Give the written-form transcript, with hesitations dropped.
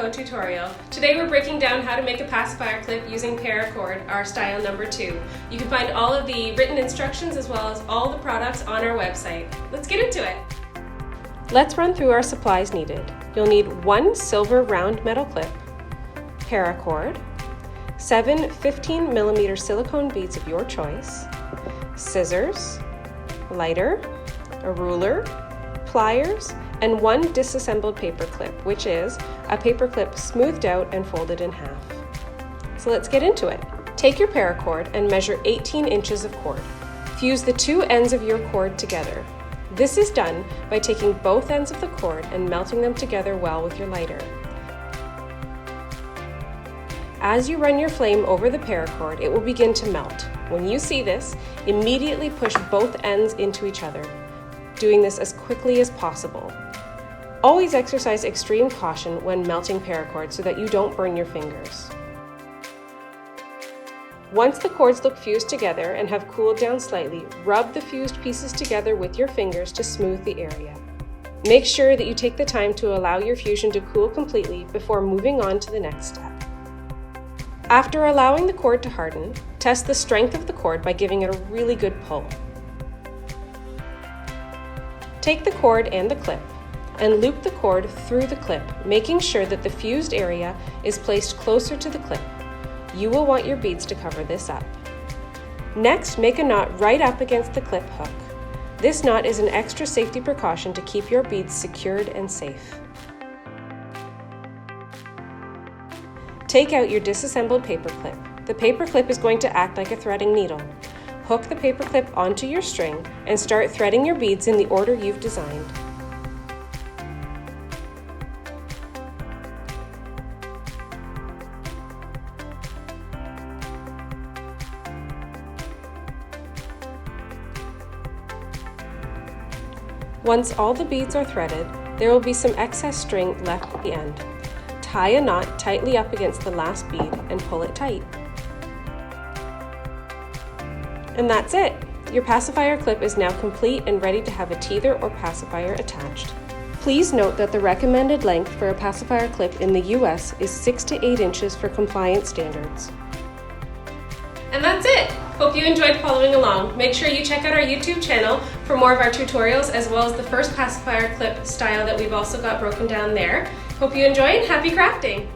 Co tutorial. Today we're breaking down how to make a pacifier clip using Paracord, our style number 2. You can find all of the written instructions as well as all the products on our website. Let's get into it. Let's run through our supplies needed. You'll need 1 silver round metal clip, Paracord, 7 15mm silicone beads of your choice, scissors, lighter, a ruler, pliers, and 1 disassembled paper clip, which is a paper clip smoothed out and folded in half. So let's get into it. Take your paracord and measure 18 inches of cord. Fuse the 2 ends of your cord together. This is done by taking both ends of the cord and melting them together well with your lighter. As you run your flame over the paracord, it will begin to melt. When you see this, immediately push both ends into each other, doing this as quickly as possible. Always exercise extreme caution when melting paracord so that you don't burn your fingers. Once the cords look fused together and have cooled down slightly, rub the fused pieces together with your fingers to smooth the area. Make sure that you take the time to allow your fusion to cool completely before moving on to the next step. After allowing the cord to harden, test the strength of the cord by giving it a really good pull. Take the cord and the clip and loop the cord through the clip, making sure that the fused area is placed closer to the clip. You will want your beads to cover this up. Next, make a knot right up against the clip hook. This knot is an extra safety precaution to keep your beads secured and safe. Take out your disassembled paper clip. The paper clip is going to act like a threading needle. Hook the paper clip onto your string and start threading your beads in the order you've designed. Once all the beads are threaded, there will be some excess string left at the end. Tie a knot tightly up against the last bead and pull it tight. And that's it! Your pacifier clip is now complete and ready to have a teether or pacifier attached. Please note that the recommended length for a pacifier clip in the US is 6 to 8 inches for compliance standards. And that's it! Hope you enjoyed following along. Make sure you check out our YouTube channel for more of our tutorials as well as the first pacifier clip style that we've also got broken down there. Hope you enjoy and happy crafting!